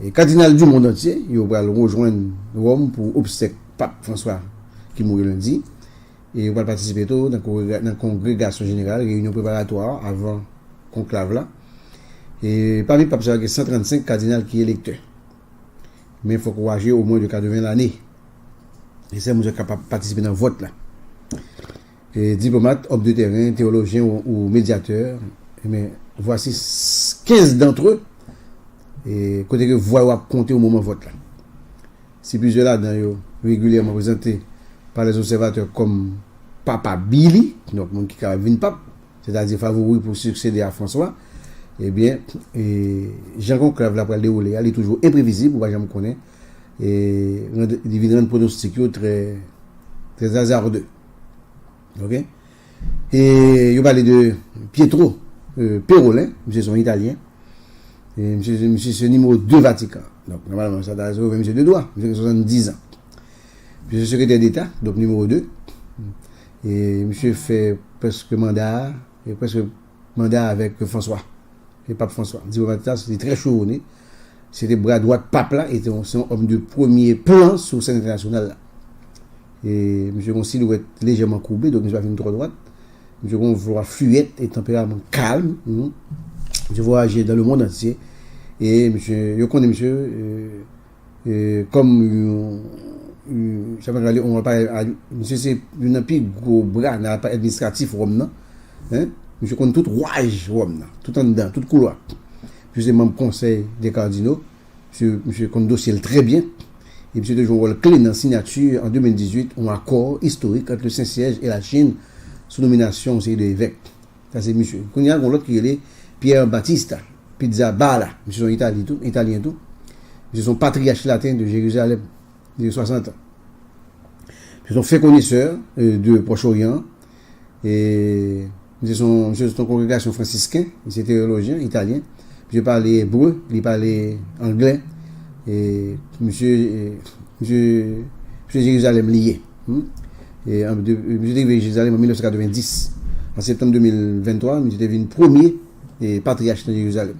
Et cardinal du monde entier, il va rejoindre Rome pour obsèque pape François qui mourut lundi. Et il va participer dans la congrégation générale, réunion préparatoire avant conclave là. Et parmi les papes, il y a 135 cardinals qui sont électeurs. Mais il faut qu'on ait au moins de 80 l'année. Et c'est moi qui capable de participer dans le vote là. Et diplomates, hommes de terrain, théologiens ou médiateurs. Mais voici 15 d'entre eux. Et côté que vous voyez compter au moment vote là. Si plusieurs là-dedans régulièrement présentés par les observateurs comme Papa Billy, donc mon qui vient pape, c'est-à-dire favori pour succéder à François, eh bien, Jean Conclave la pour le dérouler, elle est toujours imprévisible, on va jamais connaître, et il vient rendre pronostic très très hasardeux. OK? Et il parle de Pietro Parolin, monsieur son italien. Et monsieur c'est numéro 2 Vatican. Donc normalement ça doit sauver monsieur de droit, monsieur 70 ans. Monsieur secrétaire d'État, donc numéro 2. Et monsieur fait presque mandat avec François. Et pape François. Diplomate, c'était très chaud. C'était bras droit de pape là, était un homme de premier plan sur la scène internationale là. Et monsieur Gonsil doit être légèrement courbé, donc monsieur a fait une droite. Monsieur Gon voit fluette et tempérament calme. Je voyage dans le monde entier. Et monsieur, je connais monsieur, comme on va pas, monsieur c'est un plus gros bras, n'a pas administratif Rome, hein? Monsieur connaît tout rouage Rome, tout en dedans, tout couloir. Je suis membre conseil des cardinaux. Monsieur connaît dossier très bien. Et monsieur de jouer le clé dans la signature en 2018, un accord historique entre le Saint-Siège et la Chine sous nomination aussi de l'évêque. Ça c'est monsieur. Il y a un autre qui est Pierre Battista Pizzaballa, monsieur son italien tout. Monsieur son patriarche latin de Jérusalem de 60 ans. Monsieur son fait connaisseur de Proche-Orient et monsieur son congrégation franciscain, monsieur théologien italien. Monsieur parlait hébreu, il parlait anglais et monsieur Jérusalem lié. Et monsieur de Jérusalem en 1990. En septembre 2023, monsieur devenu premier patriarche de Jérusalem.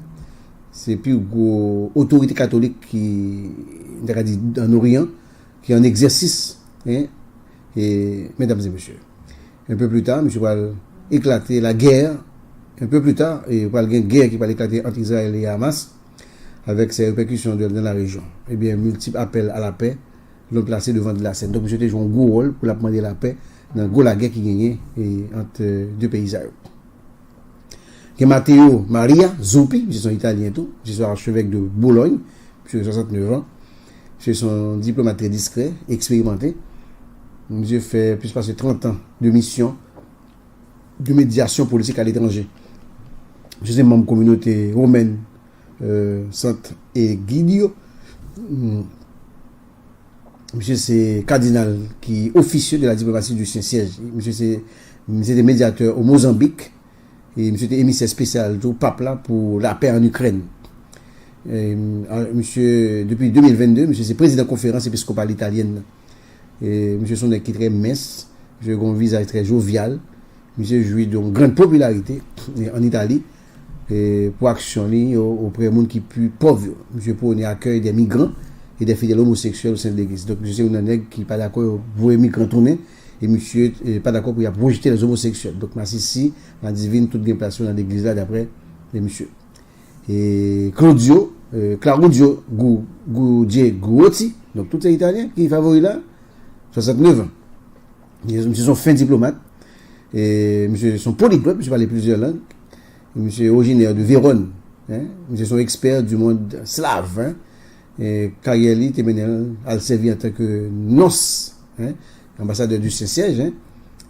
C'est plus gros autorité catholique qui en Orient, qui est en exercice. Hein, et mesdames et messieurs, un peu plus tard, monsieur va éclater la guerre. Un peu plus tard, il va y avoir une guerre qui va éclater entre Israël et Hamas, avec ses répercussions dans la région. Eh bien, multiples appels à la paix l'ont placé devant de la scène. Donc, monsieur a joué un gros rôle pour demander la paix dans la guerre qui gagnait entre deux pays israéliens. Que Matteo Maria Zuppi, je suis italien tout, je suis archevêque de Bologne, j'ai 69 ans, je suis un diplomate très discret, expérimenté. J'ai fait plus de 30 ans de mission de médiation politique à l'étranger. Je suis membre de la communauté romaine Sant'Egidio. Monsieur c'est cardinal qui est officieux de la diplomatie du Saint-Siège. Monsieur c'est médiateur au Mozambique. Et monsieur était émissaire spécial du pape là pour la paix en Ukraine. Monsieur, depuis 2022, monsieur c'est président de la conférence épiscopale italienne. Et monsieur son équipe très mince, monsieur a un visage très jovial. Monsieur jouit d'une grande popularité en Italie et pour actionner auprès des gens qui sont plus pauvres. Monsieur pour accueillir des migrants et des fidèles homosexuels au sein de l'église. Donc monsieur c'est un nègre qui n'est pas d'accord pour les migrants tourner. Et monsieur n'est pas d'accord pour rejeter les homosexuels. Donc, merci ici, la divine, toute bien placée dans l'église là, d'après les monsieur. Et Claudio Guotti, donc tous ces Italiens qui favorisent là, 69 ans. Monsieur sont fins diplomates. Et monsieur sont polyglottes, monsieur parle plusieurs langues. Et monsieur est originaire de Vérone. Hein? Monsieur sont experts du monde slave. Hein? Et Karieli Temenel a servi en tant que NOS. Hein? Ambassadeur du Saint-Siège, hein,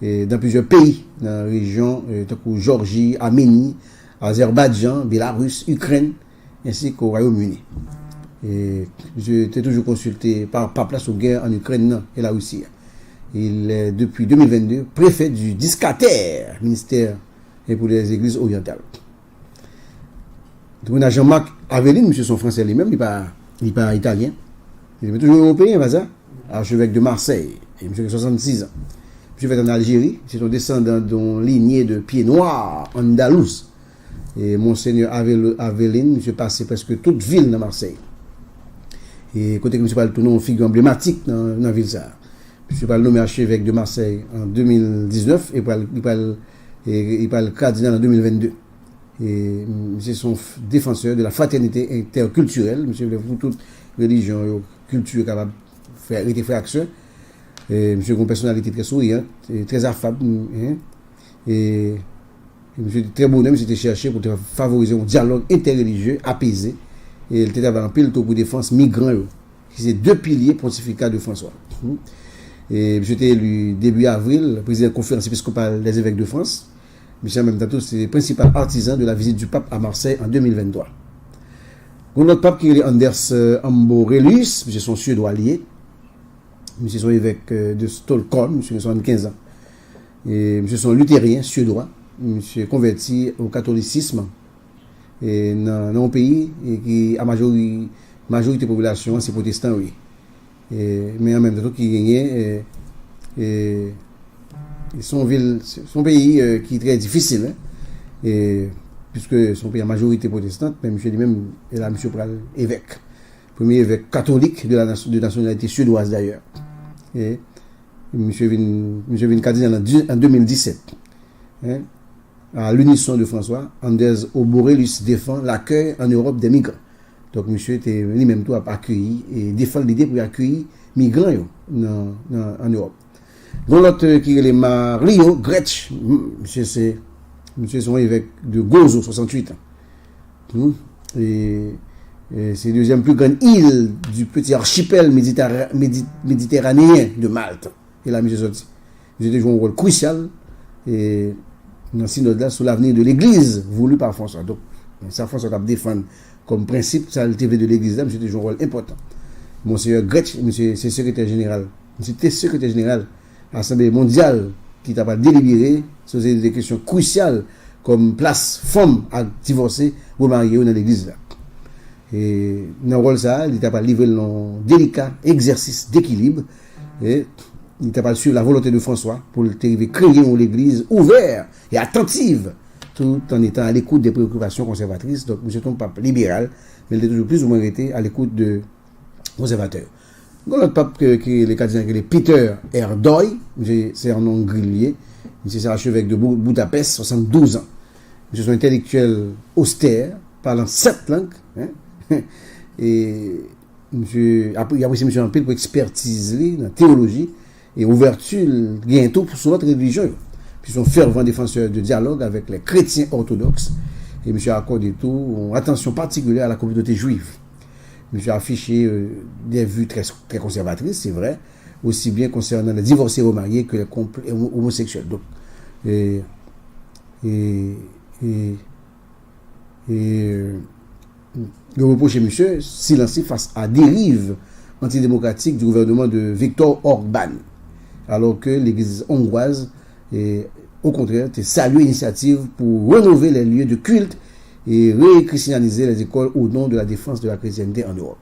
et dans plusieurs pays, dans la région, comme Géorgie, Arménie, Azerbaïdjan, Bélarus, Ukraine, ainsi qu'au Royaume-Uni. Et j'ai été toujours consulté par place aux guerres en Ukraine et la Russie. Il est depuis 2022 préfet du Discater, ministère pour les églises orientales. Donc, on a Jean-Marc Aveline, monsieur son français lui-même, il n'est pas italien. Il est toujours européen, pas ça? Archevêque de Marseille. Et monsieur a 66 ans. Monsieur fait en Algérie, c'est un descendant d'une lignée de pieds noirs andalous. Et monseigneur Aveline, monsieur passé presque toute ville dans Marseille. Et côté que M. parle tout nom figure emblématique dans la ville ça. M. parle nommé archevêque de Marseille en 2019 et il parle cardinal en 2022. Et c'est son défenseur de la fraternité interculturelle. Monsieur voulait pour toute religion, culture capable de faire arrêter fracture. Monsieur a une personnalité très souriante, très affable. Et monsieur très bon homme, c'était cherché pour favoriser un dialogue interreligieux apaisé. Et il était en pile pour défense migrants. C'est deux piliers pontificats de François. Et monsieur était élu début avril, président de la conférence épiscopale des évêques de France. Monsieur en même temps, c'est le principal artisan de la visite du pape à Marseille en 2023. Notre pape qui est Anders Amborelius, monsieur son suédois lié. Monsieur son évêque de Stockholm, monsieur 75 ans. Et monsieur son luthérien suédois. Monsieur converti au catholicisme. Et dans un pays qui a majorité population, c'est protestant, oui. Mais en même temps, qui gagne son pays qui est très difficile, hein, et puisque son pays a majorité protestante, mais monsieur lui-même est là, monsieur Pral, évêque, premier évêque catholique de nationalité suédoise d'ailleurs. Et monsieur vient cardinal en 2017. Hein, à l'unisson de François, Anders Amborelius défend l'accueil en Europe des migrants. Donc monsieur était lui-même tout accueilli et défend l'idée pour accueillir migrants en Europe. Dans l'autre qui est Mario Gretsch, monsieur son évêque de Gozo, 68 ans. Et c'est la deuxième plus grande île du petit archipel méditerranéen de Malte. Et là, monsieur sorti. Monsieur joué un rôle crucial et dans le synode là sur l'avenir de l'Église voulu par François. Donc, ça François a défendu comme principe, ça le TV de l'Église là, monsieur joué un rôle important. Monsieur Gretsch, monsieur c'est secrétaire général. Monsieur était secrétaire général à l'Assemblée mondiale qui t'a pas délibéré sur des questions cruciales comme place femme à divorcer ou marier dans l'église là. Et dans le rôle ça, il t'a pas livré le délicat exercice d'équilibre et il t'a pas suivre la volonté de François pour créer une église ouverte et attentive tout en étant à l'écoute des préoccupations conservatrices. Donc monsieur ton pape libéral, mais il est toujours plus ou moins été à l'écoute de conservateurs. L'autre pape qui est le cardinal, qui est Peter Erdoy, c'est un nom grillé, c'est archevêque de Budapest, 72 ans. Monsieur est un intellectuel austère, parlant 7 langues, hein? Et monsieur, après, il a apprécié monsieur en pile pour expertiser la théologie et ouverture, bientôt pour son autre religion. Puis son fervent défenseur de dialogue avec les chrétiens orthodoxes. Et monsieur a accordé tout, une attention particulière à la communauté juive. Monsieur a affiché des vues très, très conservatrices, c'est vrai, aussi bien concernant les divorcés remariés que les couples homosexuels. Donc, le reproche monsieur silencieux face à dérive antidémocratique du gouvernement de Viktor Orban, alors que l'Église hongroise, au contraire, a salué l'initiative pour rénover les lieux de culte et réchristianiser les écoles au nom de la défense de la chrétienté en Europe.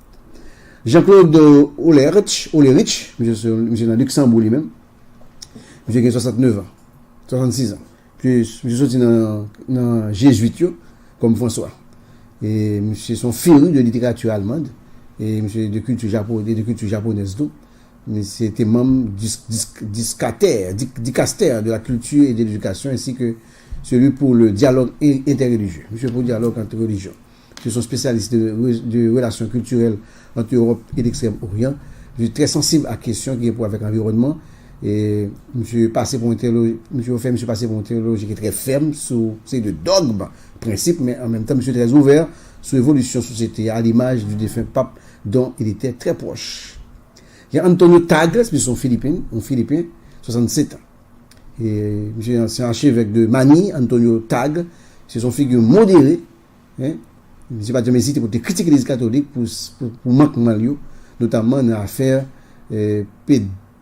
Jean-Claude Olerich, monsieur dans Luxembourg lui-même, monsieur qui a 69 ans, 66 ans, puis monsieur sorti dans Jésuite, comme François. Et monsieur son féru de littérature allemande, et monsieur de culture japonaise tout, mais c'était membre dicaster de la culture et de l'éducation, ainsi que celui pour le dialogue interreligieux. Monsieur pour le dialogue entre religions. Je suis spécialiste de relations culturelles entre l'Europe et l'Extrême-Orient. Je suis très sensible à la question qui est pour avec l'environnement. Et monsieur passé pour un théologie qui est très ferme sur ces deux dogmes, principes, mais en même temps, monsieur est très ouvert sur l'évolution de la société, à l'image du défunt pape dont il était très proche. Il y a Antonio Tagle, c'est un Philippin, 67 ans. Et c'est un archevêque de Manille, Antonio Tagle, c'est son figure modérée. Hein? Je ne sais pas hésiter pour critiquer les catholiques pour manquement, notamment dans l'affaire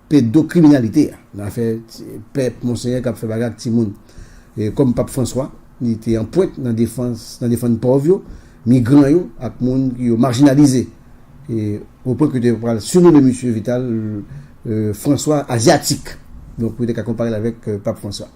pédocriminalité, dans l'affaire Monseigneur qui a fait bagarre Timoun. Comme Pape François, il était en pointe dans la défense pauvres, migrants, et gens qui sont marginalisés. Et au point que tu parles surnom de M. Vital, François asiatique. Donc, vous pouvez comparer avec Pape François.